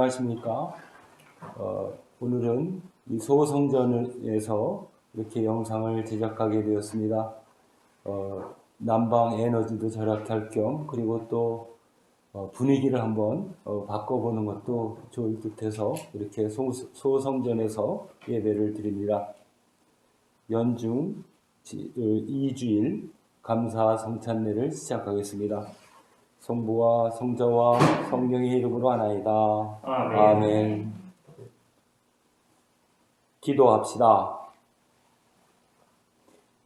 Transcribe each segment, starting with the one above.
안녕하십니까? 오늘은 이 소성전에서 이렇게 영상을 제작하게 되었습니다. 난방 에너지도 절약할 겸 그리고 또 분위기를 한번 바꿔보는 것도 좋을 듯해서 이렇게 소성전에서 예배를 드립니다. 연중 2주일 감사 성찬례를 시작하겠습니다. 성부와 성자와 성령의 이름으로 하나이다. 아멘. 기도합시다.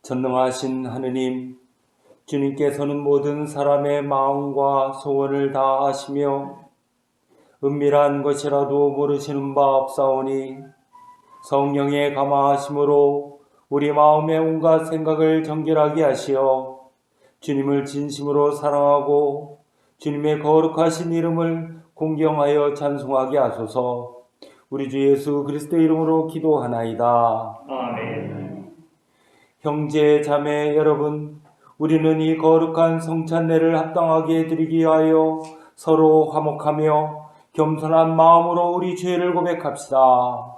전능하신 하느님, 주님께서는 모든 사람의 마음과 소원을 다 아시며 은밀한 것이라도 모르시는 바 없사오니 성령의 감화하심으로 우리 마음의 온갖 생각을 정결하게 하시어 주님을 진심으로 사랑하고 주님의 거룩하신 이름을 공경하여 찬송하게 하소서. 우리 주 예수 그리스도의 이름으로 기도하나이다. 아멘. 형제 자매 여러분, 우리는 이 거룩한 성찬례를 합당하게 드리기 위하여 서로 화목하며 겸손한 마음으로 우리 죄를 고백합시다.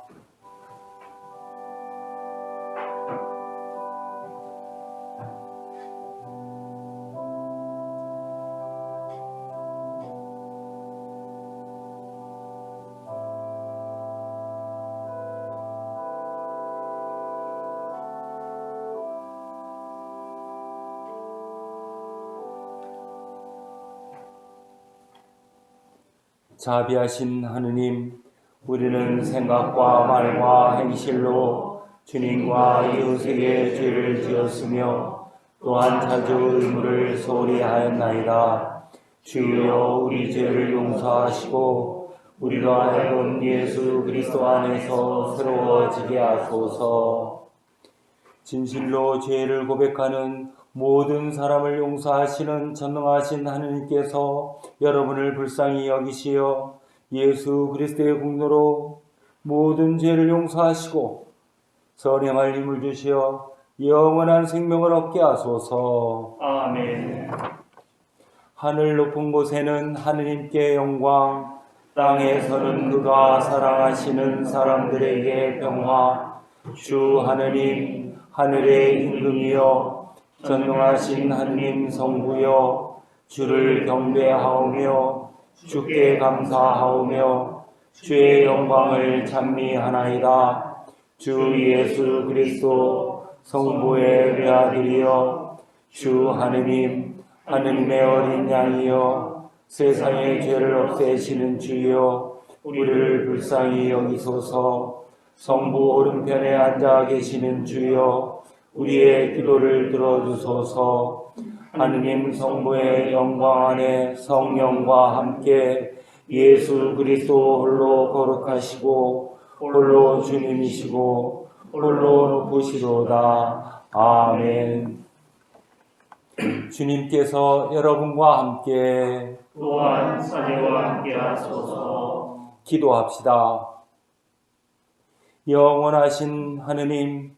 자비하신 하느님, 우리는 생각과 말과 행실로 주님과 이웃에게 죄를 지었으며 또한 자주 의무를 소홀히 하였나이다. 주여 우리 죄를 용서하시고 우리로 하여금 예수 그리스도 안에서 새로워지게 하소서. 진실로 죄를 고백하는 모든 사람을 용서하시는 전능하신 하느님께서 여러분을 불쌍히 여기시어 예수 그리스도의 공로로 모든 죄를 용서하시고 선행할 힘을 주시어 영원한 생명을 얻게 하소서. 아멘. 하늘 높은 곳에는 하느님께 영광, 땅에서는 그가 사랑하시는 사람들에게 평화. 주 하느님, 하늘의 임금이여, 전능하신 하느님 성부여, 주를 경배하오며 주께 감사하오며 주의 영광을 찬미하나이다. 주 예수 그리스도 성부의 외아들이여, 주 하느님, 하느님의 어린 양이여, 세상의 죄를 없애시는 주여, 우리를 불쌍히 여기소서. 성부 오른편에 앉아 계시는 주여, 우리의 기도를 들어주소서. 하느님 성부의 영광 안에 성령과 함께 예수 그리스도 홀로 거룩하시고 홀로 주님이시고 홀로 높으시도다. 아멘. 주님께서 여러분과 함께 또한 사제와 함께 하소서. 기도합시다. 영원하신 하느님,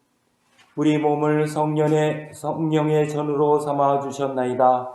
우리 몸을 성령의 전으로 삼아 주셨나이다.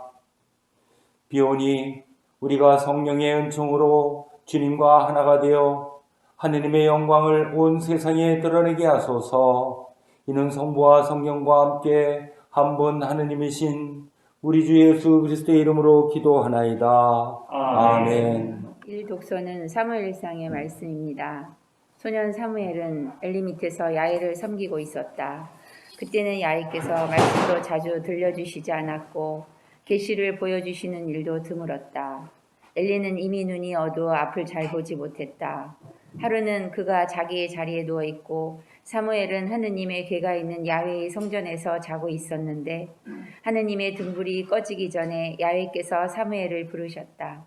비오니 우리가 성령의 은총으로 주님과 하나가 되어 하느님의 영광을 온 세상에 드러내게 하소서. 이는 성부와 성령과 함께 한 분 하느님이신 우리 주 예수 그리스도의 이름으로 기도하나이다. 아멘. 일 독서는 사무엘상의 말씀입니다. 소년 사무엘은 엘리 밑에서 야훼를 섬기고 있었다. 그때는 야훼께서 말씀도 자주 들려주시지 않았고 계시를 보여주시는 일도 드물었다. 엘리는 이미 눈이 어두워 앞을 잘 보지 못했다. 하루는 그가 자기의 자리에 누워있고 사무엘은 하느님의 궤가 있는 야훼의 성전에서 자고 있었는데 하느님의 등불이 꺼지기 전에 야훼께서 사무엘을 부르셨다.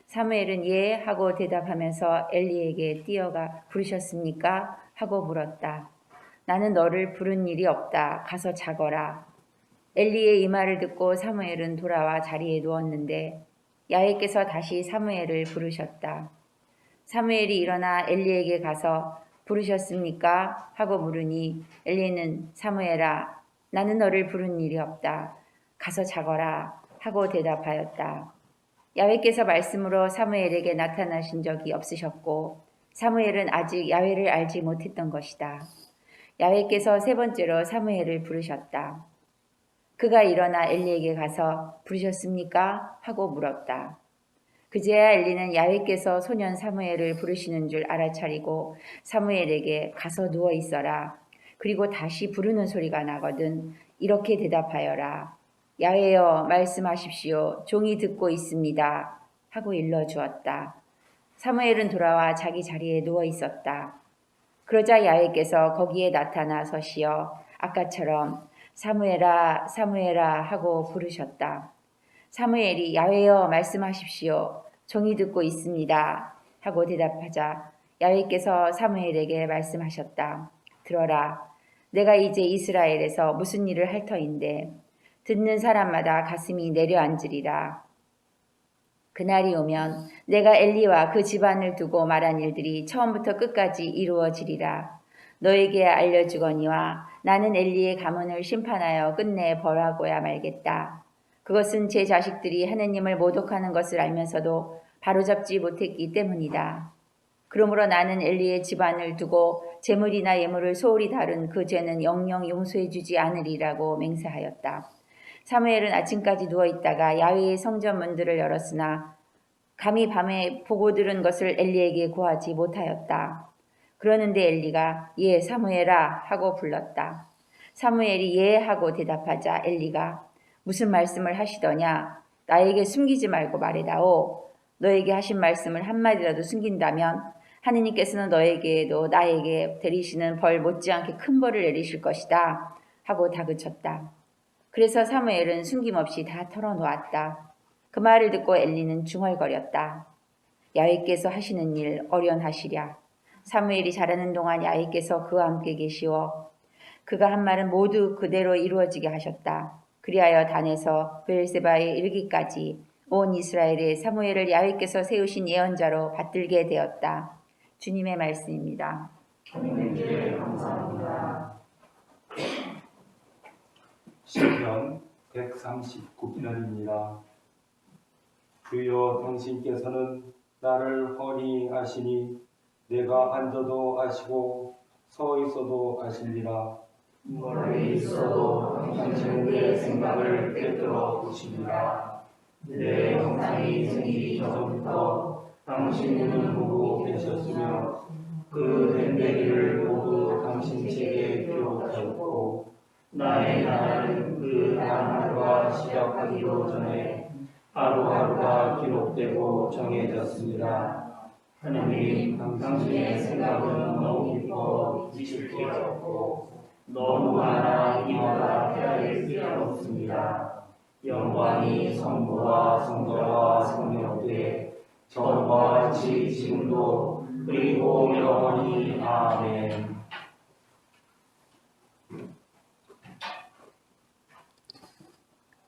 사무엘은 예 하고 대답하면서 엘리에게 뛰어가 부르셨습니까? 하고 물었다. 나는 너를 부른 일이 없다. 가서 자거라. 엘리의 이 말을 듣고 사무엘은 돌아와 자리에 누웠는데 야훼께서 다시 사무엘을 부르셨다. 사무엘이 일어나 엘리에게 가서 부르셨습니까? 하고 물으니 엘리는 사무엘아, 나는 너를 부른 일이 없다. 가서 자거라. 하고 대답하였다. 야훼께서 말씀으로 사무엘에게 나타나신 적이 없으셨고 사무엘은 아직 야훼를 알지 못했던 것이다. 야훼께서 세 번째로 사무엘을 부르셨다. 그가 일어나 엘리에게 가서 부르셨습니까? 하고 물었다. 그제야 엘리는 야훼께서 소년 사무엘을 부르시는 줄 알아차리고 사무엘에게 가서 누워 있어라. 그리고 다시 부르는 소리가 나거든 이렇게 대답하여라. 야훼여 말씀하십시오. 종이 듣고 있습니다. 하고 일러주었다. 사무엘은 돌아와 자기 자리에 누워 있었다. 그러자 야훼께서 거기에 나타나 서시어 아까처럼 사무엘아 사무엘아 하고 부르셨다. 사무엘이 야훼여 말씀하십시오. 종이 듣고 있습니다. 하고 대답하자 야훼께서 사무엘에게 말씀하셨다. 들어라. 내가 이제 이스라엘에서 무슨 일을 할 터인데 듣는 사람마다 가슴이 내려앉으리라. 그날이 오면 내가 엘리와 그 집안을 두고 말한 일들이 처음부터 끝까지 이루어지리라. 너에게 알려주거니와 나는 엘리의 가문을 심판하여 끝내 벌하고야 말겠다. 그것은 제 자식들이 하느님을 모독하는 것을 알면서도 바로잡지 못했기 때문이다. 그러므로 나는 엘리의 집안을 두고 재물이나 예물을 소홀히 다룬 그 죄는 영영 용서해 주지 않으리라고 맹세하였다. 사무엘은 아침까지 누워있다가 야훼의 성전 문들을 열었으나 감히 밤에 보고 들은 것을 엘리에게 고하지 못하였다. 그러는데 엘리가 예 사무엘아 하고 불렀다. 사무엘이 예 하고 대답하자 엘리가 무슨 말씀을 하시더냐? 나에게 숨기지 말고 말해다오. 너에게 하신 말씀을 한마디라도 숨긴다면 하느님께서는 너에게도 나에게 내리시는 벌 못지않게 큰 벌을 내리실 것이다 하고 다그쳤다. 그래서 사무엘은 숨김없이 다 털어놓았다. 그 말을 듣고 엘리는 중얼거렸다. 야훼께서 하시는 일 어련하시랴. 사무엘이 자라는 동안 야훼께서 그와 함께 계시어 그가 한 말은 모두 그대로 이루어지게 하셨다. 그리하여 단에서 브엘세바에 이르기까지 온 이스라엘에 사무엘을 야훼께서 세우신 예언자로 받들게 되었다. 주님의 말씀입니다. 하나님께 감사합니다. 시편 139편입니다. 주여 당신께서는 나를 허리 아시니 내가 앉아도 아시고 서 있어도 아십니다. 멀리 있어도 당신은 내 생각을 꿰뚫어 보십니다. 내 형상이 생기기 전부터 당신 눈을 보고 계셨으며 그 됨되기를 모두 당신 책에 기록하셨고 나의 나라는 그 단 하루가 시작하기도 전에 하루하루가 기록되고 정해졌습니다. 하나님, 당신의 생각은 너무 깊어 미칠 게 없고 너무 많아 이마다 헤아릴 수 없습니다. 영광이 성부와 성자와 성령께 전과 같이 지금도 그리고 영원히 아멘.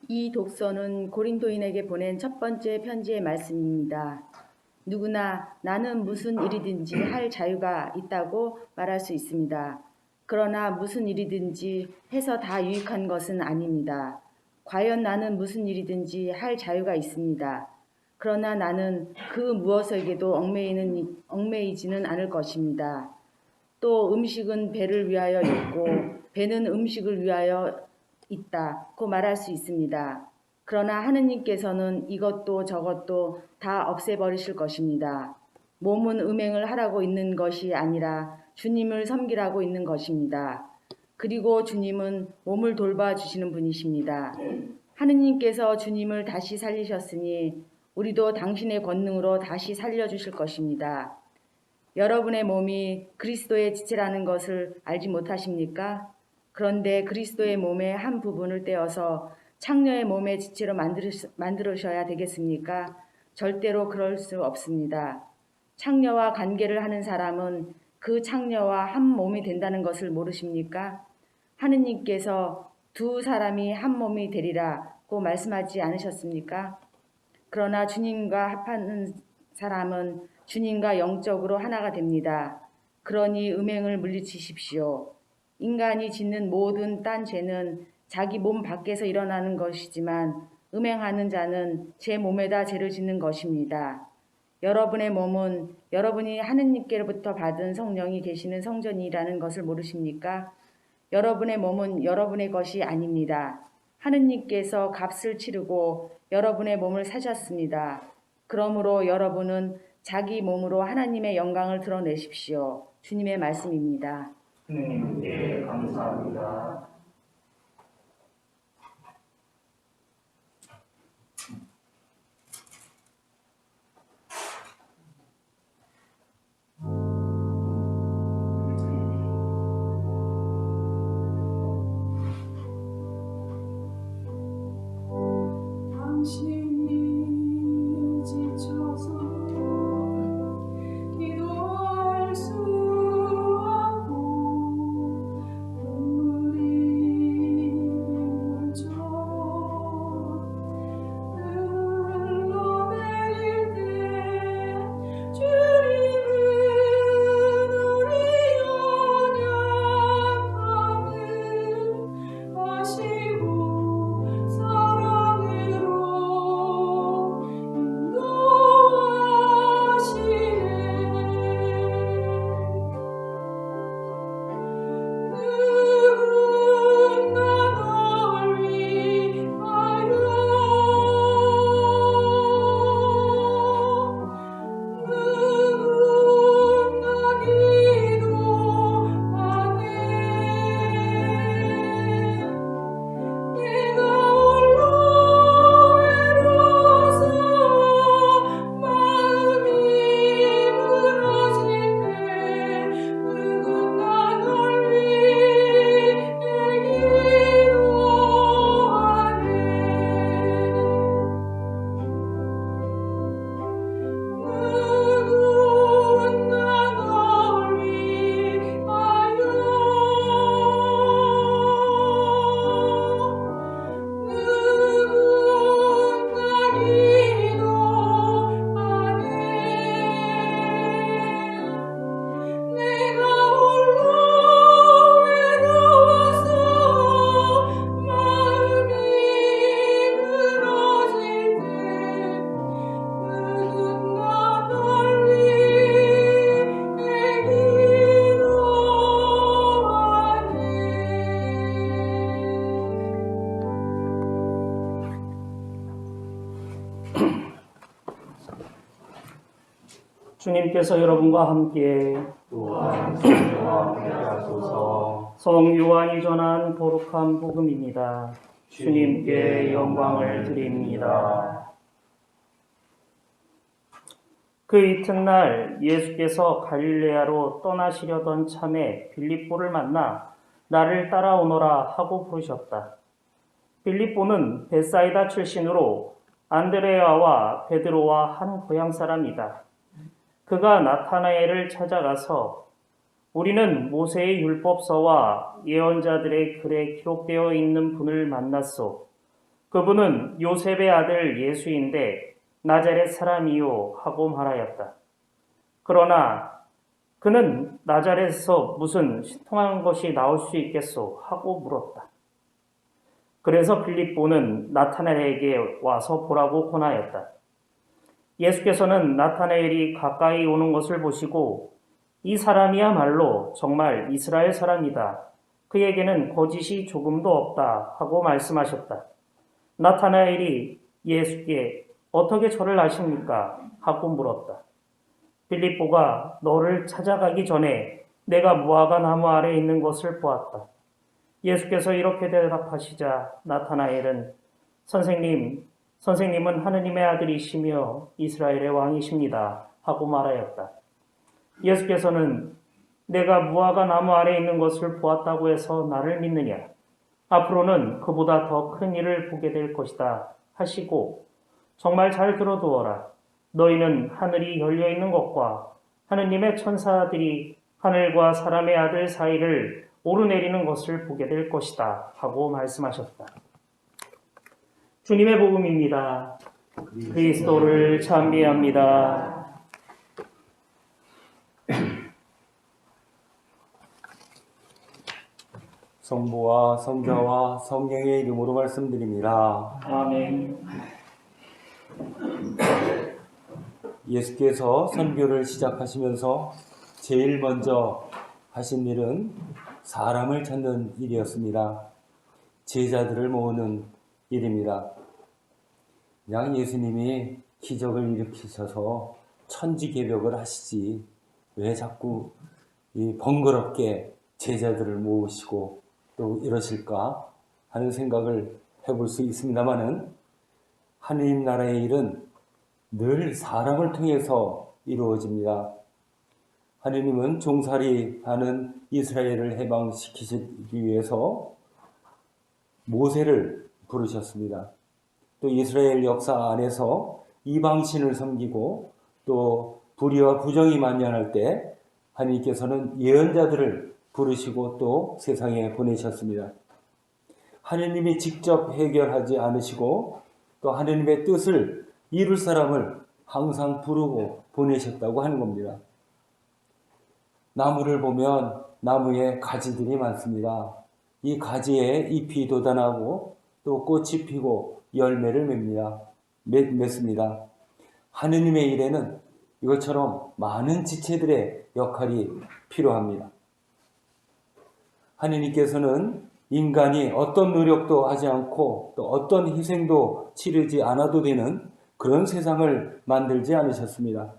이 독서는 고린도인에게 보낸 첫 번째 편지의 말씀입니다. 누구나 나는 무슨 일이든지 할 자유가 있다고 말할 수 있습니다. 그러나 무슨 일이든지 해서 다 유익한 것은 아닙니다. 과연 나는 무슨 일이든지 할 자유가 있습니다. 그러나 나는 그 무엇에게도 얽매이지는 않을 것입니다. 또 음식은 배를 위하여 있고 배는 음식을 위하여 있다고 말할 수 있습니다. 그러나 하느님께서는 이것도 저것도 다 없애버리실 것입니다. 몸은 음행을 하라고 있는 것이 아니라 주님을 섬기라고 있는 것입니다. 그리고 주님은 몸을 돌봐주시는 분이십니다. 하느님께서 주님을 다시 살리셨으니 우리도 당신의 권능으로 다시 살려주실 것입니다. 여러분의 몸이 그리스도의 지체라는 것을 알지 못하십니까? 그런데 그리스도의 몸의 한 부분을 떼어서 창녀의 몸의 지체로 만들으셔야 되겠습니까? 절대로 그럴 수 없습니다. 창녀와 관계를 하는 사람은 그 창녀와 한 몸이 된다는 것을 모르십니까? 하느님께서 두 사람이 한 몸이 되리라고 말씀하지 않으셨습니까? 그러나 주님과 합하는 사람은 주님과 영적으로 하나가 됩니다. 그러니 음행을 물리치십시오. 인간이 짓는 모든 딴 죄는 자기 몸 밖에서 일어나는 것이지만 음행하는 자는 제 몸에다 죄를 짓는 것입니다. 여러분의 몸은 여러분이 하느님께로부터 받은 성령이 계시는 성전이라는 것을 모르십니까? 여러분의 몸은 여러분의 것이 아닙니다. 하느님께서 값을 치르고 여러분의 몸을 사셨습니다. 그러므로 여러분은 자기 몸으로 하나님의 영광을 드러내십시오. 주님의 말씀입니다. 하느님께 감사합니다. 당신이 지쳐서 기도할 수 없고 눈물이 맺혀 흘러내릴 때 주님은 우리 연약함을 아시고 사랑으로 주님께서 여러분과 함께 또한 성령과 함께하소서. 성 요한이 전한 거룩한 복음입니다. 주님께 영광을 드립니다. 그 이튿날 예수께서 갈릴레아로 떠나시려던 참에 빌립보를 만나 나를 따라오너라 하고 부르셨다. 빌립보는 벳사이다 출신으로 안드레아와 베드로와 한 고향 사람이다. 그가 나타나엘을 찾아가서 우리는 모세의 율법서와 예언자들의 글에 기록되어 있는 분을 만났소. 그분은 요셉의 아들 예수인데 나자렛 사람이요 하고 말하였다. 그러나 그는 나자렛에서 무슨 신통한 것이 나올 수 있겠소 하고 물었다. 그래서 빌립보는 나타나엘에게 와서 보라고 권하였다. 예수께서는 나타나엘이 가까이 오는 것을 보시고 이 사람이야말로 정말 이스라엘 사람이다. 그에게는 거짓이 조금도 없다 하고 말씀하셨다. 나타나엘이 예수께 어떻게 저를 아십니까? 하고 물었다. 빌립보가 너를 찾아가기 전에 내가 무화과 나무 아래 있는 것을 보았다. 예수께서 이렇게 대답하시자 나타나엘은 선생님은 하느님의 아들이시며 이스라엘의 왕이십니다 하고 말하였다. 예수께서는 내가 무화과 나무 아래 있는 것을 보았다고 해서 나를 믿느냐? 앞으로는 그보다 더 큰 일을 보게 될 것이다 하시고 정말 잘 들어두어라. 너희는 하늘이 열려있는 것과 하느님의 천사들이 하늘과 사람의 아들 사이를 오르내리는 것을 보게 될 것이다 하고 말씀하셨다. 주님의 복음입니다. 그리스도를 찬미합니다. 성부와 성자와 성령의 이름으로 말씀드립니다. 아멘. 예수께서 선교를 시작하시면서 제일 먼저 하신 일은 사람을 찾는 일이었습니다. 제자들을 모으는 일입니다. 그냥 예수님이 기적을 일으키셔서 천지개벽을 하시지 왜 자꾸 이 번거롭게 제자들을 모으시고 또 이러실까 하는 생각을 해볼 수 있습니다마는 하느님 나라의 일은 늘 사람을 통해서 이루어집니다. 하느님은 종살이하는 이스라엘을 해방시키기 위해서 모세를 부르셨습니다. 또 이스라엘 역사 안에서 이방신을 섬기고 또 불의와 부정이 만연할 때 하느님께서는 예언자들을 부르시고 또 세상에 보내셨습니다. 하느님이 직접 해결하지 않으시고 또 하느님의 뜻을 이룰 사람을 항상 부르고 보내셨다고 하는 겁니다. 나무를 보면 나무에 가지들이 많습니다. 이 가지에 잎이 돋아나고 또 꽃이 피고 열매를 맺습니다. 하느님의 일에는 이것처럼 많은 지체들의 역할이 필요합니다. 하느님께서는 인간이 어떤 노력도 하지 않고 또 어떤 희생도 치르지 않아도 되는 그런 세상을 만들지 않으셨습니다.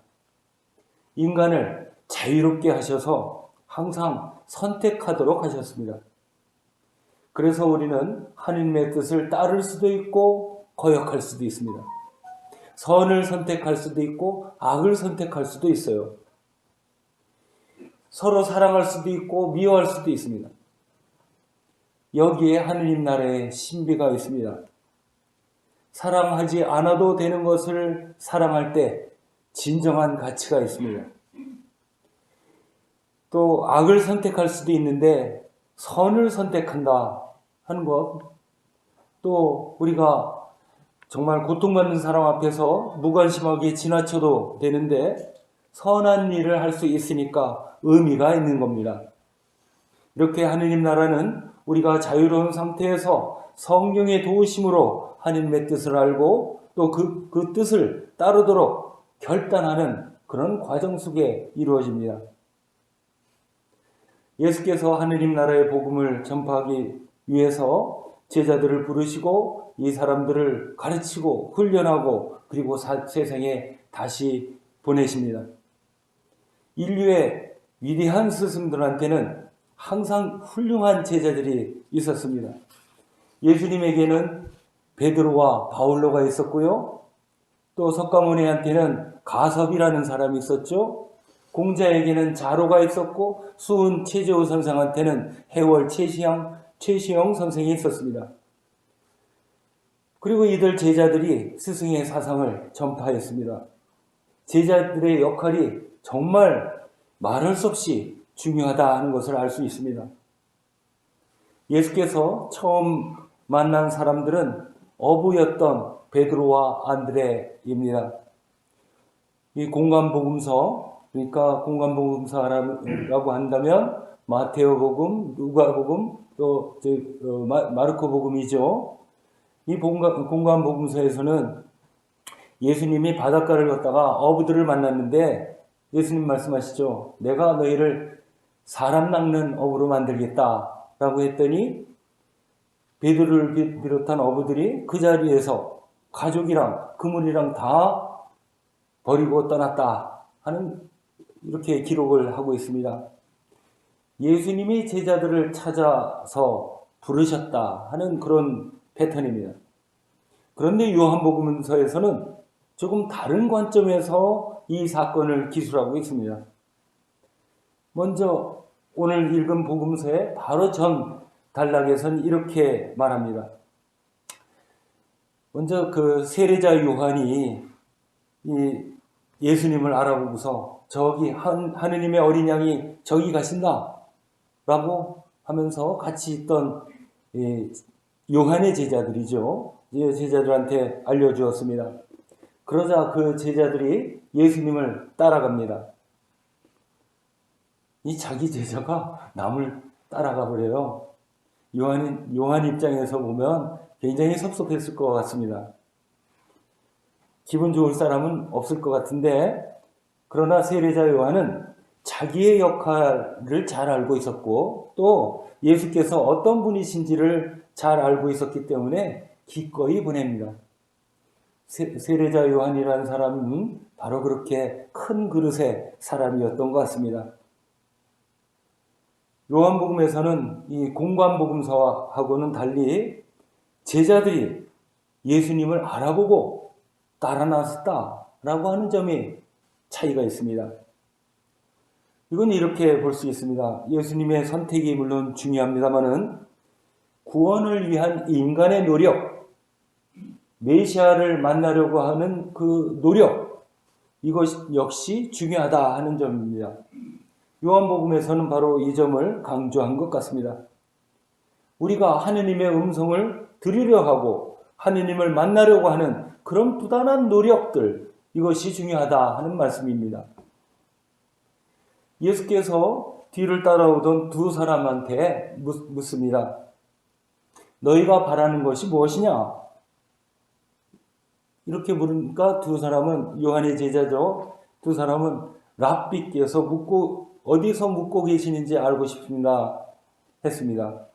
인간을 자유롭게 하셔서 항상 선택하도록 하셨습니다. 그래서 우리는 하느님의 뜻을 따를 수도 있고 거역할 수도 있습니다. 선을 선택할 수도 있고 악을 선택할 수도 있어요. 서로 사랑할 수도 있고 미워할 수도 있습니다. 여기에 하느님 나라의 신비가 있습니다. 사랑하지 않아도 되는 것을 사랑할 때 진정한 가치가 있습니다. 또 악을 선택할 수도 있는데 선을 선택한다 하는 것, 또 우리가 정말 고통받는 사람 앞에서 무관심하게 지나쳐도 되는데 선한 일을 할 수 있으니까 의미가 있는 겁니다. 이렇게 하느님 나라는 우리가 자유로운 상태에서 성령의 도우심으로 하느님의 뜻을 알고 또 그 뜻을 따르도록 결단하는 그런 과정 속에 이루어집니다. 예수께서 하느님 나라의 복음을 전파하기 위해서 제자들을 부르시고 이 사람들을 가르치고 훈련하고 그리고 세상에 다시 보내십니다. 인류의 위대한 스승들한테는 항상 훌륭한 제자들이 있었습니다. 예수님에게는 베드로와 바울로가 있었고요. 또 석가모니한테는 가섭이라는 사람이 있었죠. 공자에게는 자로가 있었고 수은 최재호 선생한테는 해월 최시영 선생이 있었습니다. 그리고 이들 제자들이 스승의 사상을 전파했습니다. 제자들의 역할이 정말 말할 수 없이 중요하다 하는 것을 알 수 있습니다. 예수께서 처음 만난 사람들은 어부였던 베드로와 안드레입니다. 이 공관복음서, 그러니까 공관복음서라고 한다면 마테오복음, 누가복음, 또 마르코복음이죠. 이 공관복음서에서는 예수님이 바닷가를 걷다가 어부들을 만났는데 예수님 말씀하시죠. 내가 너희를 사람 낚는 어부로 만들겠다 라고 했더니 베드로를 비롯한 어부들이 그 자리에서 가족이랑 그물이랑 다 버리고 떠났다 하는 이렇게 기록을 하고 있습니다. 예수님이 제자들을 찾아서 부르셨다 하는 그런 패턴입니다. 그런데 요한복음서에서는 조금 다른 관점에서 이 사건을 기술하고 있습니다. 먼저 오늘 읽은 복음서의 바로 전 단락에서는 이렇게 말합니다. 먼저 그 세례자 요한이 이 예수님을 알아보고서 저기 하느님의 어린 양이 저기 가신다 라고 하면서 같이 있던 요한의 제자들이죠. 제자들한테 알려주었습니다. 그러자 그 제자들이 예수님을 따라갑니다. 이 자기 제자가 남을 따라가 버려요. 요한 입장에서 보면 굉장히 섭섭했을 것 같습니다. 기분 좋을 사람은 없을 것 같은데, 그러나 세례자 요한은 자기의 역할을 잘 알고 있었고 또 예수께서 어떤 분이신지를 잘 알고 있었기 때문에 기꺼이 보냅니다. 세례자 요한이라는 사람은 바로 그렇게 큰 그릇의 사람이었던 것 같습니다. 요한복음에서는 이 공관복음서하고는 달리 제자들이 예수님을 알아보고 따라 나섰다라고 하는 점이 차이가 있습니다. 이건 이렇게 볼 수 있습니다. 예수님의 선택이 물론 중요합니다만은 구원을 위한 인간의 노력, 메시아를 만나려고 하는 그 노력, 이것 역시 중요하다 하는 점입니다. 요한복음에서는 바로 이 점을 강조한 것 같습니다. 우리가 하느님의 음성을 들으려 하고 하느님을 만나려고 하는 그런 부단한 노력들, 이것이 중요하다 하는 말씀입니다. 예수께서 뒤를 따라오던 두 사람한테 묻습니다. 너희가 바라는 것이 무엇이냐? 이렇게 물으니까 두 사람은, 요한의 제자죠. 두 사람은 랍비께서 어디서 묻고 계시는지 알고 싶습니다 했습니다.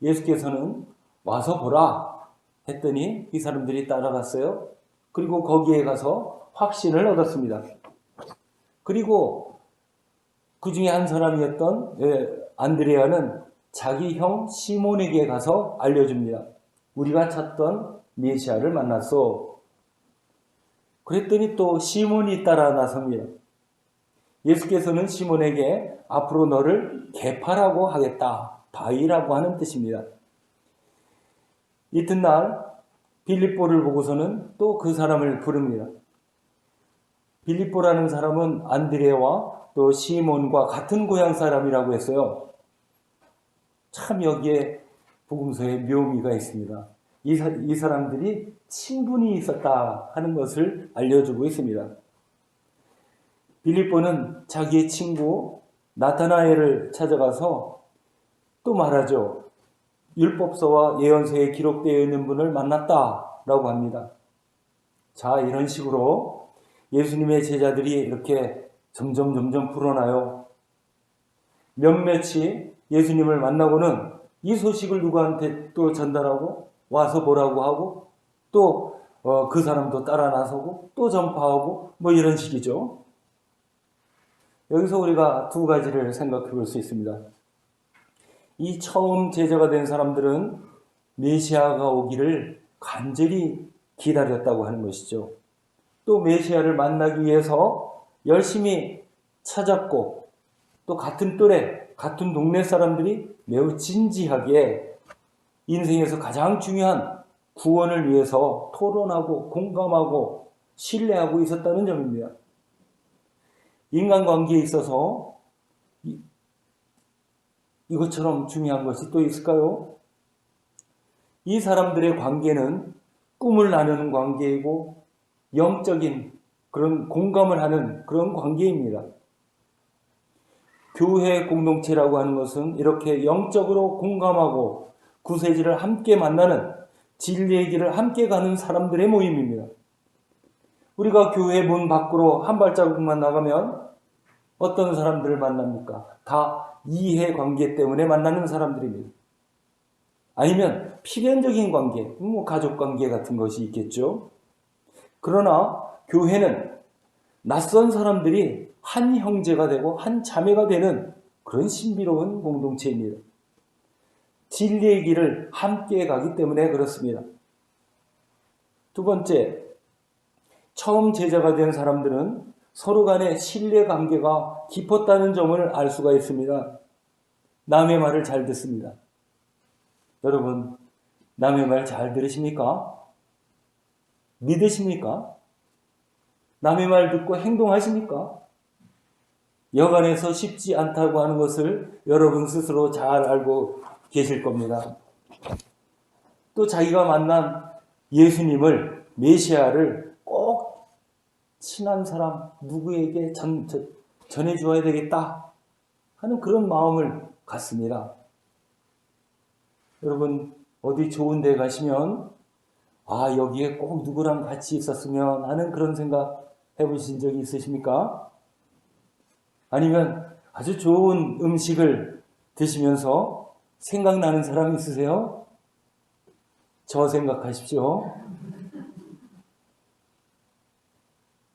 예수께서는 와서 보라 했더니 이 사람들이 따라갔어요. 그리고 거기에 가서 확신을 얻었습니다. 그리고 그 중에 한 사람이었던 안드레아는 자기 형 시몬에게 가서 알려줍니다. 우리가 찾던 메시아를 만났어. 그랬더니 또 시몬이 따라 나섭니다. 예수께서는 시몬에게 앞으로 너를 계파라고 하겠다. 바위라고 하는 뜻입니다. 이튿날 빌립보를 보고서는 또 그 사람을 부릅니다. 빌립보라는 사람은 안드레와 또 시몬과 같은 고향 사람이라고 했어요. 참 여기에 복음서에 묘미가 있습니다. 이 사람들이 친분이 있었다 하는 것을 알려주고 있습니다. 빌립보는 자기의 친구 나타나엘을 찾아가서 또 말하죠. 율법서와 예언서에 기록되어 있는 분을 만났다라고 합니다. 자, 이런 식으로 예수님의 제자들이 이렇게 점점 불어나요. 몇몇이 예수님을 만나고는 이 소식을 누구한테 또 전달하고 와서 보라고 하고 또 그 사람도 따라 나서고 또 전파하고 뭐 이런 식이죠. 여기서 우리가 두 가지를 생각해 볼 수 있습니다. 이 처음 제자가 된 사람들은 메시아가 오기를 간절히 기다렸다고 하는 것이죠. 또 메시아를 만나기 위해서 열심히 찾았고 또 같은 또래, 같은 동네 사람들이 매우 진지하게 인생에서 가장 중요한 구원을 위해서 토론하고 공감하고 신뢰하고 있었다는 점입니다. 인간관계에 있어서 이것처럼 중요한 것이 또 있을까요? 이 사람들의 관계는 꿈을 나누는 관계이고 영적인 그런 공감을 하는 그런 관계입니다. 교회 공동체라고 하는 것은 이렇게 영적으로 공감하고 구세주를 함께 만나는 진리의 길을 함께 가는 사람들의 모임입니다. 우리가 교회 문 밖으로 한 발자국만 나가면 어떤 사람들을 만납니까? 다 이해관계 때문에 만나는 사람들입니다. 아니면 필연적인 관계, 뭐 가족관계 같은 것이 있겠죠. 그러나 교회는 낯선 사람들이 한 형제가 되고 한 자매가 되는 그런 신비로운 공동체입니다. 진리의 길을 함께 가기 때문에 그렇습니다. 두 번째, 처음 제자가 된 사람들은 서로 간의 신뢰관계가 깊었다는 점을 알 수가 있습니다. 남의 말을 잘 듣습니다. 여러분, 남의 말 잘 들으십니까? 믿으십니까? 남의 말 듣고 행동하십니까? 여간에서 쉽지 않다고 하는 것을 여러분 스스로 잘 알고 계실 겁니다. 또 자기가 만난 예수님을, 메시아를 꼭 친한 사람 누구에게 전해주어야 되겠다 하는 그런 마음을 갖습니다. 여러분 어디 좋은 데 가시면 아, 여기에 꼭 누구랑 같이 있었으면 하는 그런 생각 해보신 적이 있으십니까? 아니면 아주 좋은 음식을 드시면서 생각나는 사람 있으세요? 저 생각하십시오.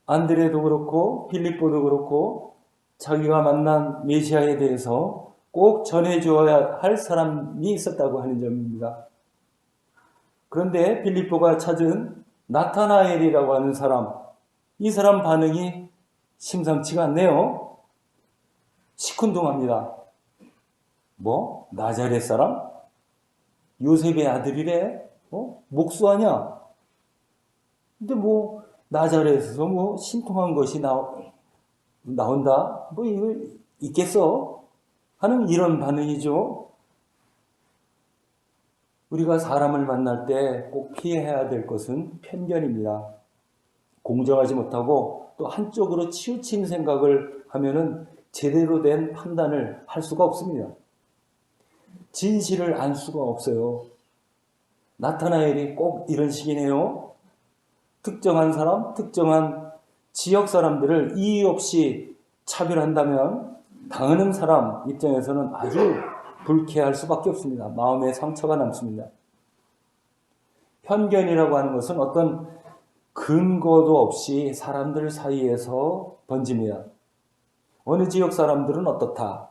안드레도 그렇고 빌립보도 그렇고 자기가 만난 메시아에 대해서 꼭 전해주어야 할 사람이 있었다고 하는 점입니다. 그런데 빌립보가 찾은 나타나엘이라고 하는 사람, 이 사람 반응이 심상치가 않네요. 시큰둥합니다. 뭐? 나자렛 사람? 요셉의 아들이래? 목수하냐? 근데 뭐 나자렛에서 뭐 신통한 것이 나온다? 뭐 이거 있겠어? 하는 이런 반응이죠. 우리가 사람을 만날 때 꼭 피해야 될 것은 편견입니다. 공정하지 못하고 또 한쪽으로 치우친 생각을 하면은 제대로 된 판단을 할 수가 없습니다. 진실을 알 수가 없어요. 나타나엘이 꼭 이런 식이네요. 특정한 사람, 특정한 지역 사람들을 이유 없이 차별한다면 당하는 사람 입장에서는 아주 불쾌할 수밖에 없습니다. 마음에 상처가 남습니다. 편견이라고 하는 것은 어떤 근거도 없이 사람들 사이에서 번집니다. 어느 지역 사람들은 어떻다.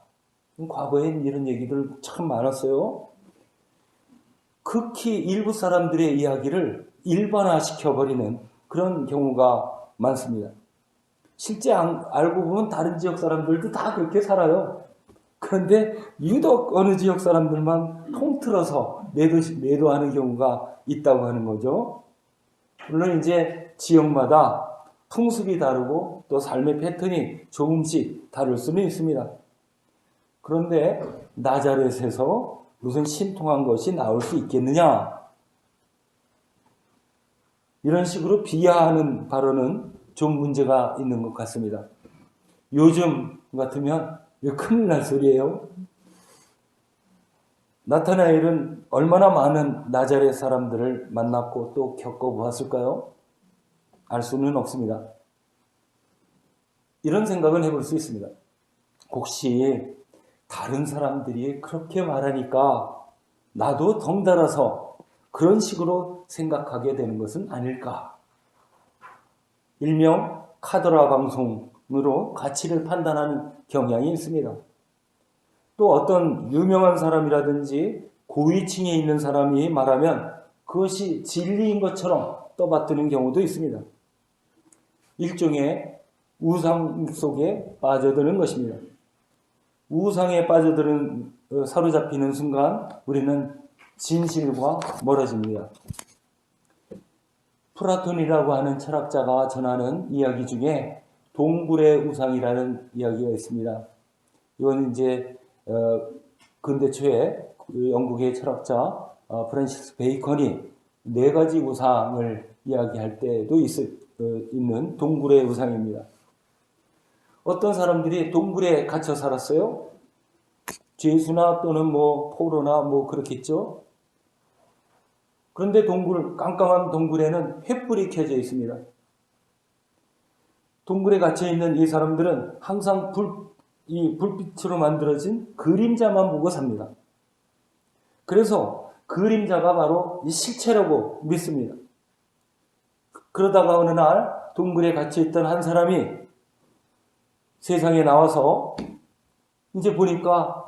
과거엔 이런 얘기들 참 많았어요. 극히 일부 사람들의 이야기를 일반화시켜버리는 그런 경우가 많습니다. 실제 알고 보면 다른 지역 사람들도 다 그렇게 살아요. 그런데 유독 어느 지역 사람들만 통틀어서 매도하는 경우가 있다고 하는 거죠. 물론 이제 지역마다 풍습이 다르고 또 삶의 패턴이 조금씩 다를 수는 있습니다. 그런데 나자렛에서 무슨 신통한 것이 나올 수 있겠느냐? 이런 식으로 비하하는 발언은 좀 문제가 있는 것 같습니다. 요즘 같으면 큰일 날 소리예요. 나타나엘은 얼마나 많은 나자렛 사람들을 만났고 또 겪어보았을까요? 알 수는 없습니다. 이런 생각은 해볼 수 있습니다. 혹시 다른 사람들이 그렇게 말하니까 나도 덩달아서 그런 식으로 생각하게 되는 것은 아닐까? 일명 카더라 방송으로 가치를 판단하는 경향이 있습니다. 또 어떤 유명한 사람이라든지 고위층에 있는 사람이 말하면 그것이 진리인 것처럼 떠받드는 경우도 있습니다. 일종의 우상 속에 빠져드는 것입니다. 우상에 사로잡히는 순간 우리는 진실과 멀어집니다. 플라톤이라고 하는 철학자가 전하는 이야기 중에 동굴의 우상이라는 이야기가 있습니다. 이건 이제 근대 초에 영국의 철학자 프란시스 베이컨이 4가지 우상을 이야기할 때도 있는 동굴의 우상입니다. 어떤 사람들이 동굴에 갇혀 살았어요. 죄수나 또는 포로나 그렇겠죠. 그런데 깜깜한 동굴에는 횃불이 켜져 있습니다. 동굴에 갇혀 있는 이 사람들은 항상 불빛으로 만들어진 그림자만 보고 삽니다. 그래서 그림자가 바로 이 실체라고 믿습니다. 그러다가 어느 날 동굴에 갇혀 있던 한 사람이 세상에 나와서 이제 보니까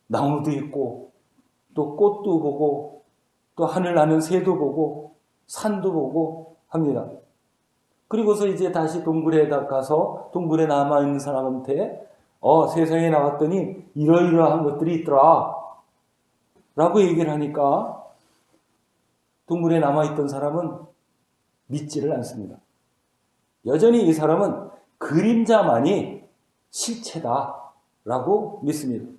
나무도 있고 또 꽃도 보고 또 하늘 나는 새도 보고 산도 보고 합니다. 그리고서 이제 다시 동굴에 가서 동굴에 남아있는 사람한테 세상에 나왔더니 이러이러한 것들이 있더라 라고 얘기를 하니까 동굴에 남아있던 사람은 믿지를 않습니다. 여전히 이 사람은 그림자만이 실체다라고 믿습니다.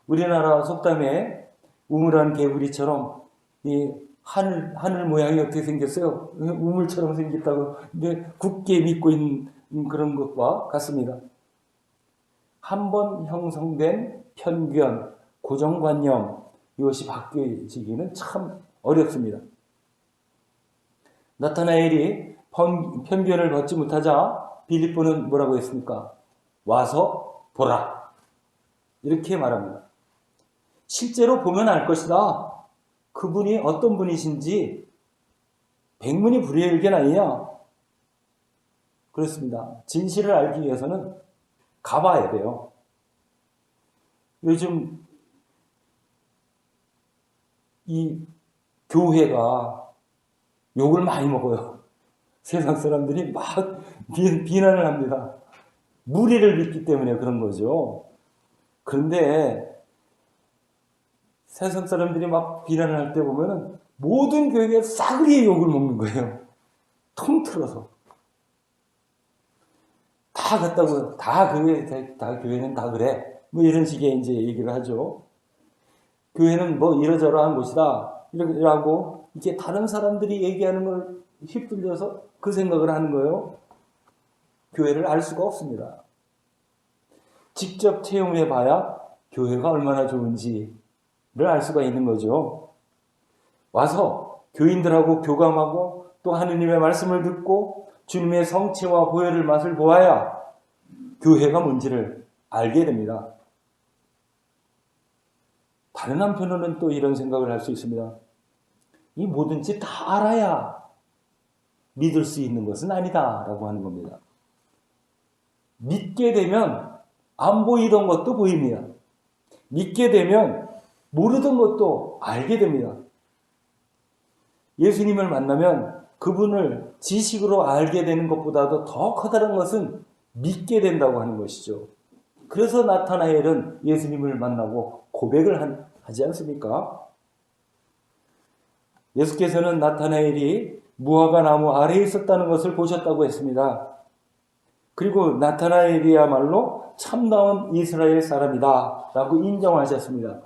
우리나라 속담에 우물한 개구리처럼 이 하늘 모양이 어떻게 생겼어요? 우물처럼 생겼다고 굳게 믿고 있는 그런 것과 같습니다. 한번 형성된 편견, 고정관념, 이것이 바뀌어지기는 참 어렵습니다. 나타나엘이 편견을 받지 못하자 빌립보는 뭐라고 했습니까? 와서 보라. 이렇게 말합니다. 실제로 보면 알 것이다. 그분이 어떤 분이신지 백문이 불여일견 아니냐? 그렇습니다. 진실을 알기 위해서는 가봐야 돼요. 요즘 이 교회가 욕을 많이 먹어요. 세상 사람들이 막 비난을 합니다. 무리를 빚기 때문에 그런 거죠. 그런데 세상 사람들이 막 비난을 할 때 보면은 모든 교회가 싸그리에 욕을 먹는 거예요. 통틀어서. 다 같다고, 다 교회는 다 그래. 뭐 이런 식의 이제 얘기를 하죠. 교회는 뭐 이러저러한 곳이다. 이라고 이게 다른 사람들이 얘기하는 걸 휩둘려서 그 생각을 하는 거예요. 교회를 알 수가 없습니다. 직접 체험해 봐야 교회가 얼마나 좋은지를 알 수가 있는 거죠. 와서 교인들하고 교감하고 또 하느님의 말씀을 듣고 주님의 성체와 보혈을 맛을 보아야 교회가 뭔지를 알게 됩니다. 다른 한편으로는 또 이런 생각을 할 수 있습니다. 이 뭐든지 다 알아야 믿을 수 있는 것은 아니다 라고 하는 겁니다. 믿게 되면 안 보이던 것도 보입니다. 믿게 되면 모르던 것도 알게 됩니다. 예수님을 만나면 그분을 지식으로 알게 되는 것보다도 더 커다란 것은 믿게 된다고 하는 것이죠. 그래서 나타나엘은 예수님을 만나고 고백을 하지 않습니까? 예수께서는 나타나엘이 무화과 나무 아래에 있었다는 것을 보셨다고 했습니다. 그리고 나타나엘이야말로 참다운 이스라엘 사람이다 라고 인정하셨습니다.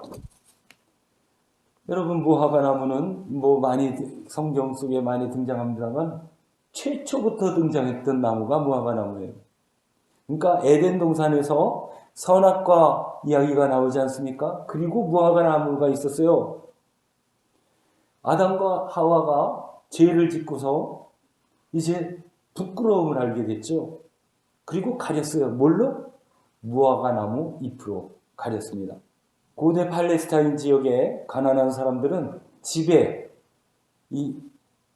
여러분, 무화과 나무는 뭐 많이 성경 속에 많이 등장합니다만 최초부터 등장했던 나무가 무화과 나무예요. 그러니까 에덴 동산에서 선악과 이야기가 나오지 않습니까? 그리고 무화과 나무가 있었어요. 아담과 하와가 죄를 짓고서 이제 부끄러움을 알게 됐죠. 그리고 가렸어요. 뭘로? 무화과 나무 잎으로 가렸습니다. 고대 팔레스타인 지역의 가난한 사람들은 이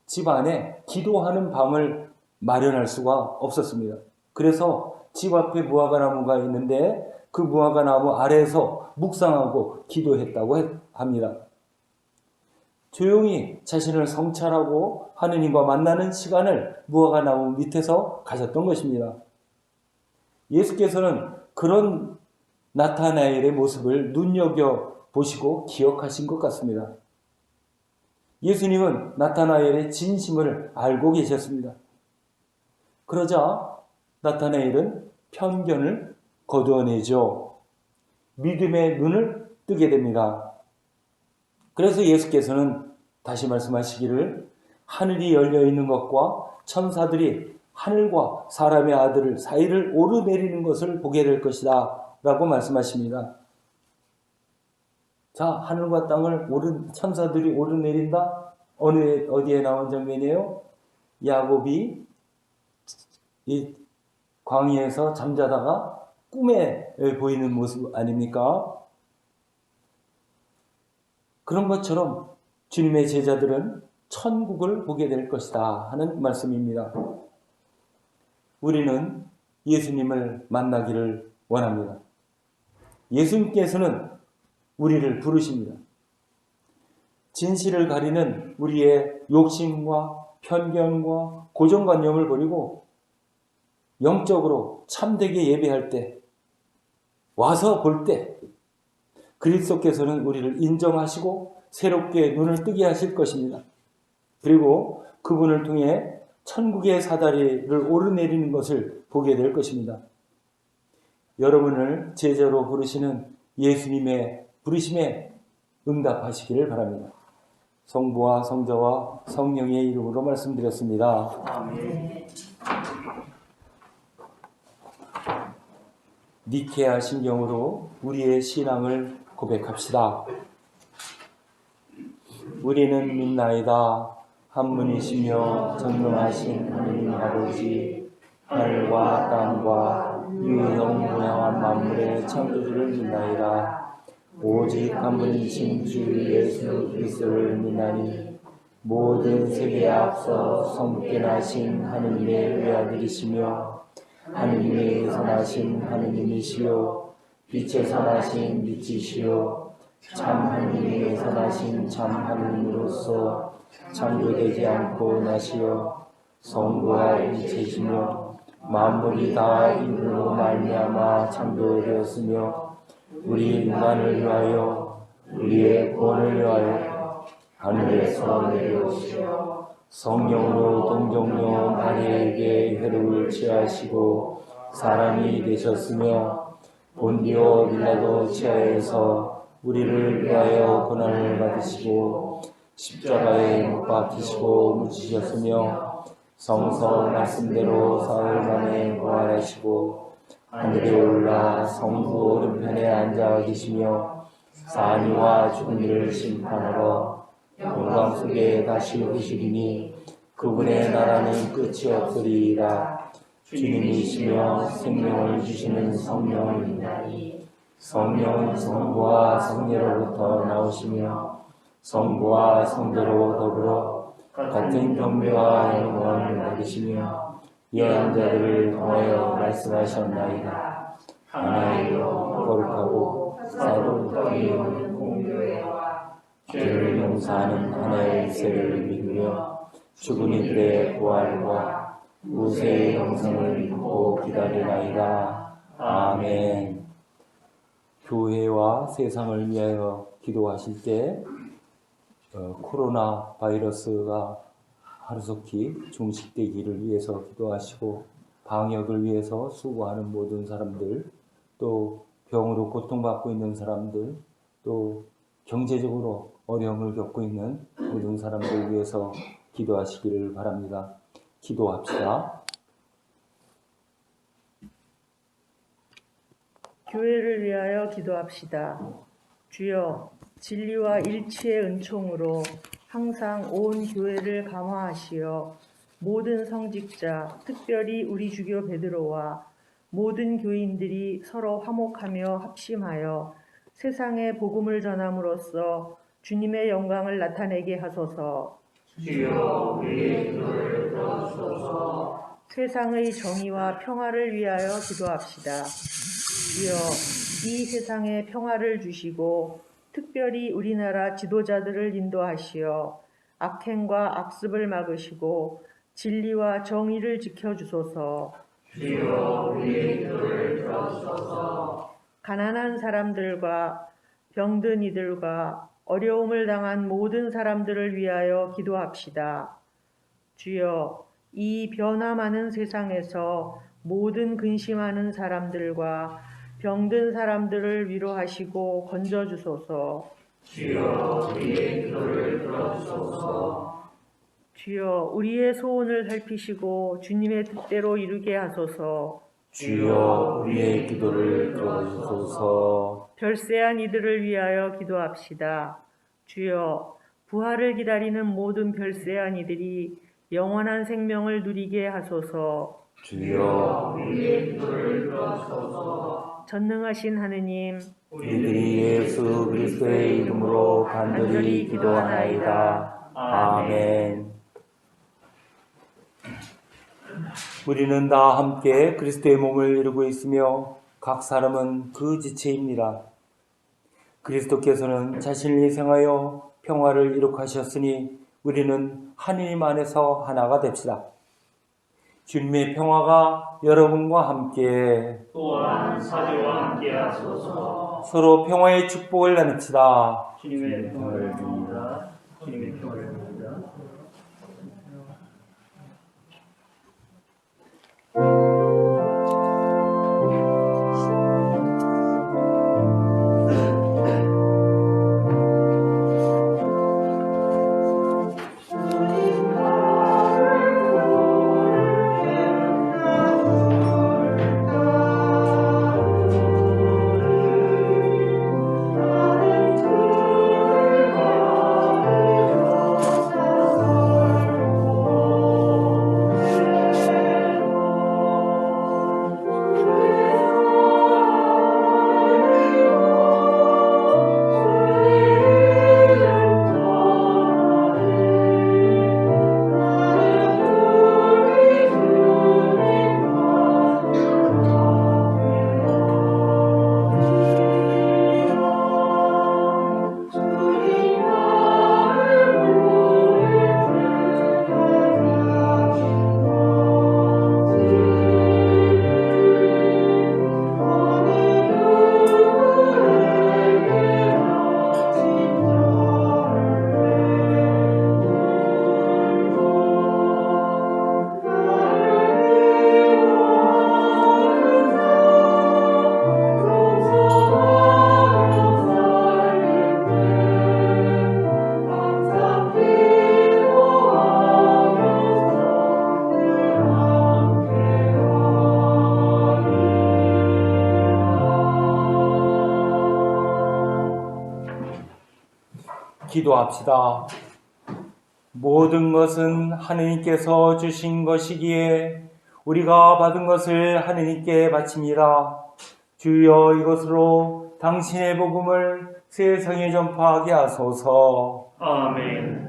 집 안에 기도하는 방을 마련할 수가 없었습니다. 그래서 집 앞에 무화과 나무가 있는데 그 무화과 나무 아래에서 묵상하고 기도했다고 합니다. 조용히 자신을 성찰하고 하느님과 만나는 시간을 무화과 나무 밑에서 가졌던 것입니다. 예수께서는 그런 나타나엘의 모습을 눈여겨보시고 기억하신 것 같습니다. 예수님은 나타나엘의 진심을 알고 계셨습니다. 그러자 나타나엘은 편견을 거두어내죠. 믿음의 눈을 뜨게 됩니다. 그래서 예수께서는 다시 말씀하시기를 하늘이 열려있는 것과 천사들이 하늘과 사람의 아들 사이를 오르내리는 것을 보게 될 것이다 라고 말씀하십니다. 자, 하늘과 땅을 천사들이 오르내린다? 어디에 나온 장면이에요? 야곱이 이 광야에서 잠자다가 꿈에 보이는 모습 아닙니까? 그런 것처럼 주님의 제자들은 천국을 보게 될 것이다 하는 말씀입니다. 우리는 예수님을 만나기를 원합니다. 예수님께서는 우리를 부르십니다. 진실을 가리는 우리의 욕심과 편견과 고정관념을 버리고 영적으로 참되게 예배할 때, 와서 볼 때 그리스도께서는 우리를 인정하시고 새롭게 눈을 뜨게 하실 것입니다. 그리고 그분을 통해 천국의 사다리를 오르내리는 것을 보게 될 것입니다. 여러분을 제자로 부르시는 예수님의 부르심에 응답하시기를 바랍니다. 성부와 성자와 성령의 이름으로 말씀드렸습니다. 아멘. 니케아 신경으로 우리의 신앙을 고백합시다. 우리는 믿나이다. 한 분이시며 전능하신 하느님 아버지, 하늘과 땅과 유형 무량한 만물의 창조주를 믿나이다. 오직 한 분이신 주 예수 그리스도를 믿나니 모든 세계에 앞서 성부께 나신 하느님의 외아들이시며 하느님의 선하신 하느님이시요 빛에서 나신 빛이시요 참 하느님의 선하신 참 하느님으로서 창조되지 않고 나시어 성부와 일체시며 만물이 다 이름으로 말미암아 창조되었으며 우리 인간을 위하여 우리의 구원을 위하여 하늘에서 내려오시어 성령으로 동정녀 마리아에게 혈육을 취하시고 사람이 되셨으며 본디오 빌라도 치하에서 우리를 위하여 고난을 받으시고 십자가에 못 박히시고 묻히셨으며 성서 말씀대로 사흘 만에 부활하시고 하늘에 올라 성부 오른편에 앉아 계시며 사니와 죽은 이를 심판하러 영광 속에 다시 오시리니 그분의 나라는 끝이 없으리이다. 주님이시며 생명을 주시는 성령이나니 성령은 성부와 성녀로부터 나오시며 성부와 성자로 더불어 같은 경배와 영광을 받으시며 예한 자들을 통하여 말씀하셨나이다. 하나이요 거룩하고 사도들이 오는 공교회와 죄를 용서하는 하나의 세를 믿으며 죽은 이들의 부활과 우세의 영생을 믿고 기다리나이다. 아멘. 교회와 세상을 위하여 기도하실 때 코로나 바이러스가 하루속히 종식되기를 위해서 기도하시고 방역을 위해서 수고하는 모든 사람들, 또 병으로 고통받고 있는 사람들, 또 경제적으로 어려움을 겪고 있는 모든 사람들 위해서 기도하시기를 바랍니다. 기도합시다. 교회를 위하여 기도합시다. 주여, 진리와 일치의 은총으로 항상 온 교회를 감화하시어 모든 성직자, 특별히 우리 주교 베드로와 모든 교인들이 서로 화목하며 합심하여 세상에 복음을 전함으로써 주님의 영광을 나타내게 하소서. 주여 우리의 기도를 들어주소서. 세상의 정의와 평화를 위하여 기도합시다. 주여, 이 세상에 평화를 주시고 특별히 우리나라 지도자들을 인도하시어 악행과 악습을 막으시고 진리와 정의를 지켜주소서. 주여 우리의 기도를 들어주소서. 가난한 사람들과 병든 이들과 어려움을 당한 모든 사람들을 위하여 기도합시다. 주여, 이 변화 많은 세상에서 모든 근심하는 사람들과 병든 사람들을 위로하시고 건져주소서. 주여 우리의 기도를 들어주소서. 주여, 우리의 소원을 살피시고 주님의 뜻대로 이루게 하소서. 주여 우리의 기도를 들어주소서. 별세한 이들을 위하여 기도합시다. 주여, 부활을 기다리는 모든 별세한 이들이 영원한 생명을 누리게 하소서. 주여 우리의 기도를 들어주소서. 전능하신 하느님, 우리들이 예수 그리스도의 이름으로 간절히 기도하나이다. 아멘. 우리는 다 함께 그리스도의 몸을 이루고 있으며 각 사람은 그 지체입니다. 그리스도께서는 자신을 희생하여 평화를 이룩하셨으니 우리는 하느님 안에서 하나가 됩시다. 주님의 평화가 여러분과 함께 또한 사제와 함께 하소서. 서로 평화의 축복을 나눕시다. 주님의 평화를 빕니다. 주님의 평화를 빕니다. 나는 그를 기도합시다. 모든 것은 하느님께서 주신 것이기에 우리가 받은 것을 하느님께 바칩니다. 주여 이것으로 당신의 복음을 세상에 전파하게 하소서. 아멘.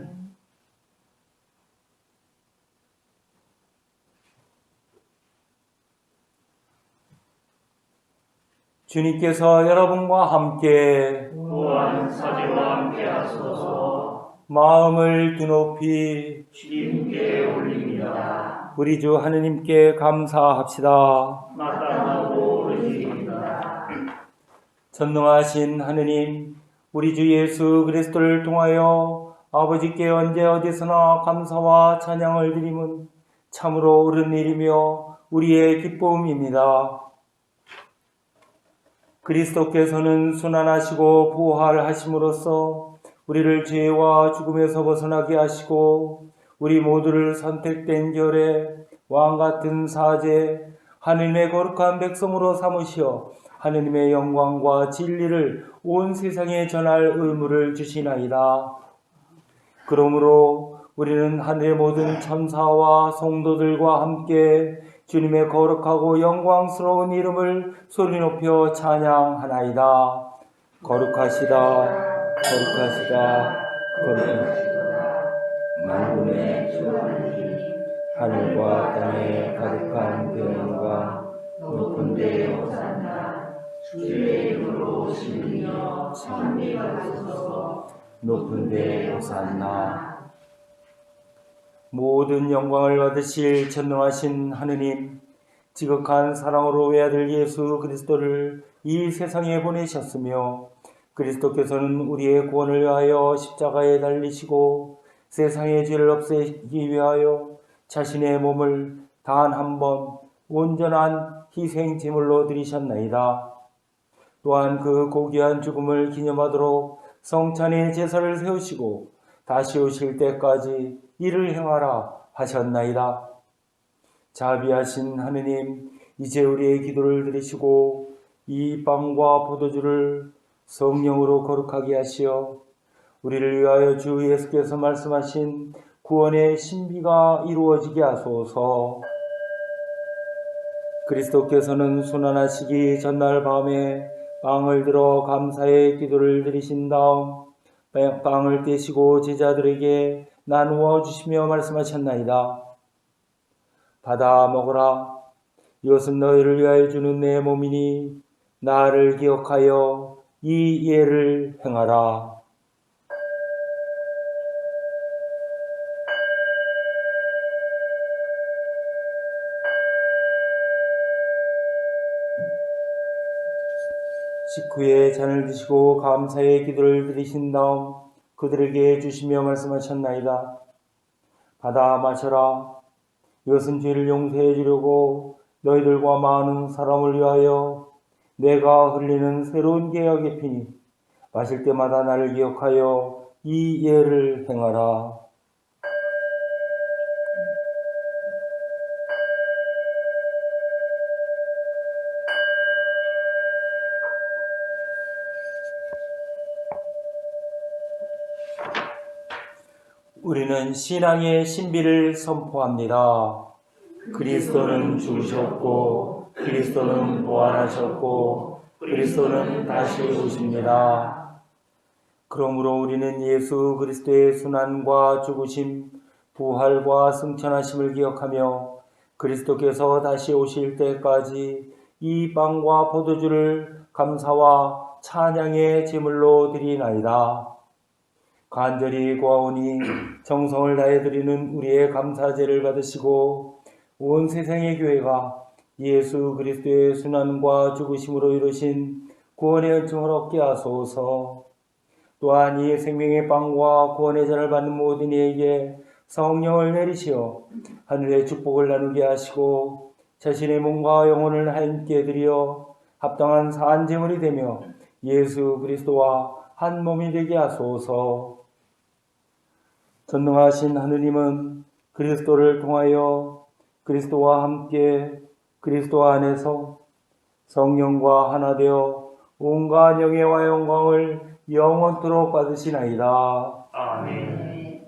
주님께서 여러분과 함께 또한 사제와 함께 하소서. 마음을 드높이 주님께 올립니다. 우리 주 하느님께 감사합시다. 마땅하고 의지입니다. 전능하신 하느님, 우리 주 예수 그리스도를 통하여 아버지께 언제 어디서나 감사와 찬양을 드림은 참으로 옳은 일이며 우리의 기쁨입니다. 그리스도께서는 순환하시고 부활하심으로써 우리를 죄와 죽음에서 벗어나게 하시고 우리 모두를 선택된 결에 왕같은 사제 하느님의 거룩한 백성으로 삼으시어 하느님의 영광과 진리를 온 세상에 전할 의무를 주시나이다. 그러므로 우리는 하늘의 모든 천사와 성도들과 함께 주님의 거룩하고 영광스러운 이름을 소리 높여 찬양하나이다. 거룩하시다. 거룩하시다. 거룩하시다. 만군의 주 하나님, 하늘과 땅에 가득한 그 영광, 높은 데에 호산나, 주의 이름으로 오신 이여 찬미 받으소서. 높은 데에 호산나. 모든 영광을 받으실 전능하신 하느님, 지극한 사랑으로 외아들 예수 그리스도를 이 세상에 보내셨으며 그리스도께서는 우리의 구원을 위하여 십자가에 달리시고 세상의 죄를 없애기 위하여 자신의 몸을 단 한 번 온전한 희생 제물로 드리셨나이다. 또한 그 고귀한 죽음을 기념하도록 성찬의 제사를 세우시고 다시 오실 때까지 이를 행하라 하셨나이다. 자비하신 하느님, 이제 우리의 기도를 들으시고 이 빵과 포도주를 성령으로 거룩하게 하시어 우리를 위하여 주 예수께서 말씀하신 구원의 신비가 이루어지게 하소서. 그리스도께서는 순환하시기 전날 밤에 빵을 들어 감사의 기도를 드리신 다음 빵을 떼시고 제자들에게 나누어 주시며 말씀하셨나이다. 받아 먹으라. 이것은 너희를 위하여 주는 내 몸이니 나를 기억하여 이 예를 행하라. 식후에 잔을 드시고 감사의 기도를 드리신 다음 그들에게 주시며 말씀하셨나이다. 받아 마셔라. 이것은 죄를 용서해 주려고 너희들과 많은 사람을 위하여 내가 흘리는 새로운 계약의 피니 마실 때마다 나를 기억하여 이 예를 행하라. 우리는 신앙의 신비를 선포합니다. 그리스도는 죽으셨고 그리스도는 부활하셨고 그리스도는 다시 오십니다. 그러므로 우리는 예수 그리스도의 순환과 죽으심, 부활과 승천하심을 기억하며 그리스도께서 다시 오실 때까지 이 빵과 포도주를 감사와 찬양의 제물로 드리나이다. 간절히 구하오니 정성을 다해 드리는 우리의 감사제를 받으시고 온 세상의 교회가 예수 그리스도의 순환과 죽으심으로 이루신 구원의 은총을 얻게 하소서. 또한 이 생명의 빵과 구원의 잔을 받는 모든 이에게 성령을 내리시어 하늘의 축복을 나누게 하시고 자신의 몸과 영혼을 하나님께 드려 합당한 산제물이 되며 예수 그리스도와 한 몸이 되게 하소서. 전능하신 하느님은 그리스도를 통하여 그리스도와 함께 그리스도 안에서 성령과 하나 되어 온갖 영예와 영광을 영원토록 받으시나이다. 아멘.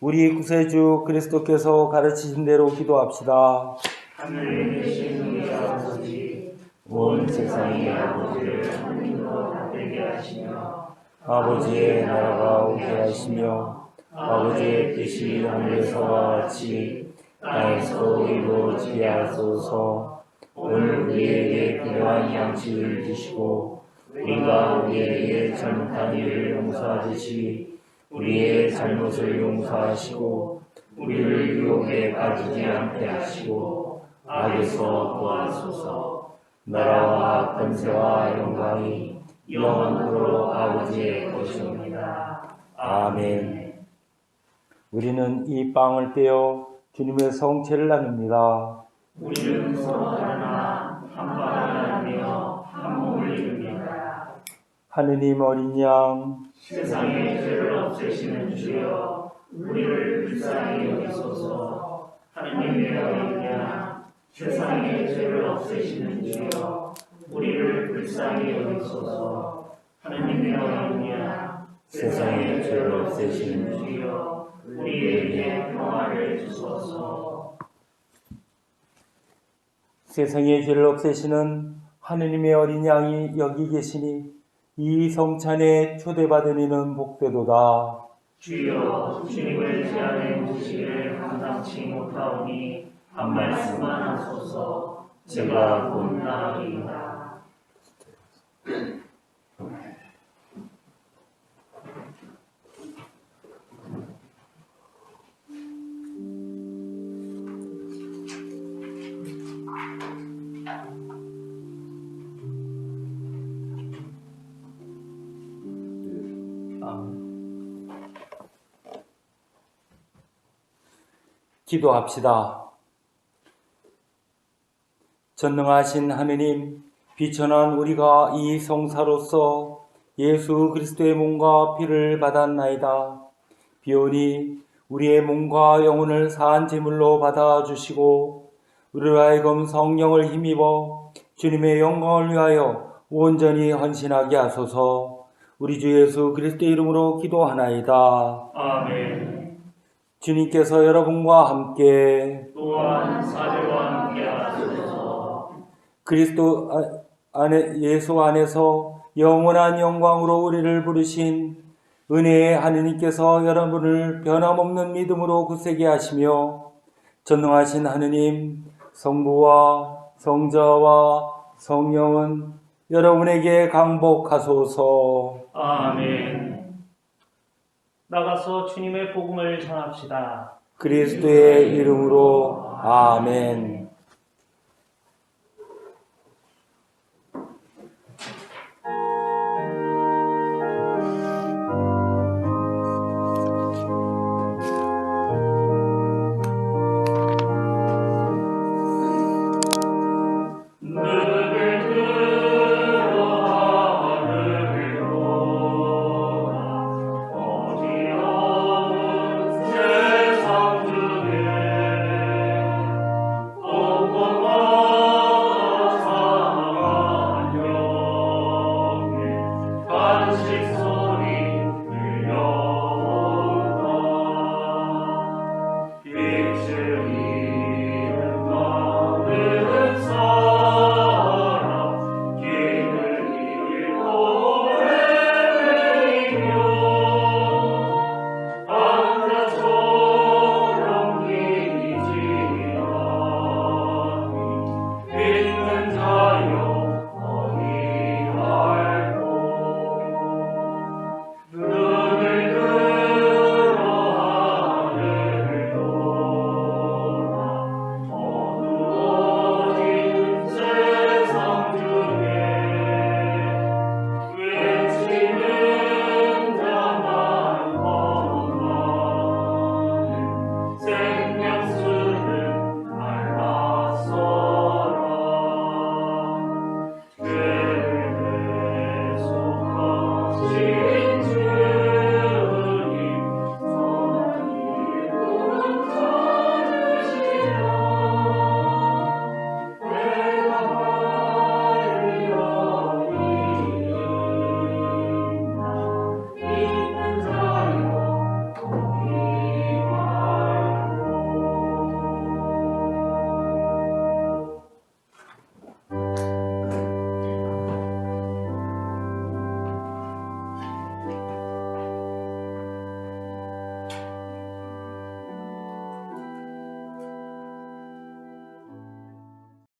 우리 구세주 그리스도께서 가르치신 대로 기도합시다. 하늘에 계신 우리 아버지, 온 세상의 아버지를 하나님으로 받들게 하시며 아버지의 나라가 오게 하시며 아버지의 뜻이 하늘에서와 같이 땅에서 이루어지게 하소서. 오늘 우리에게 필요한 양식을 주시고 우리가 우리에게 잘못한 일을 용서하듯이 우리의 잘못을 용서하시고 우리를 유혹에 빠지지 않게 하시고 악에서 구하소서. 나라와 권세와 영광이 영원토록 아버지의 것입니다. 아멘. 우리는 이 빵을 떼어 주님의 성체를 나눕니다. 우리는 서로 하나 한 빵을 나누며 한 몸을 이룹니다. 하느님 어린 양, 세상의 죄를 없애시는 주여, 우리를 불쌍히 여기소서. 하느님의 어린 양, 세상의 죄를 없애시는 주여, 우리를 불쌍히 여기소서. 하느님의 어린 양, 세상의 죄를 없애시는 주여, 우리에게 평화를 주소서. 세상의 죄를 없애시는 하느님의 어린 양이 여기 계시니 이 성찬에 초대받은 이는 복되도다. 주여, 주님을 제 안에 모시기를 감당치 못하오니 한 말씀만 하소서. 제가 곧 나으리이다. 기도합시다. 전능하신 하느님, 비천한 우리가 이 성사로서 예수 그리스도의 몸과 피를 받았나이다. 비오니 우리의 몸과 영혼을 사한 제물로 받아주시고 우리로 하여금 성령을 힘입어 주님의 영광을 위하여 온전히 헌신하게 하소서. 우리 주 예수 그리스도의 이름으로 기도하나이다. 아멘. 주님께서 여러분과 함께 또한 사제와 함께 하소서. 그리스도 안에 예수 안에서 영원한 영광으로 우리를 부르신 은혜의 하느님께서 여러분을 변함없는 믿음으로 굳세게 하시며 전능하신 하느님 성부와 성자와 성령은 여러분에게 강복하소서. 아멘. 나가서 주님의 복음을 전합시다. 그리스도의 이름으로 아멘.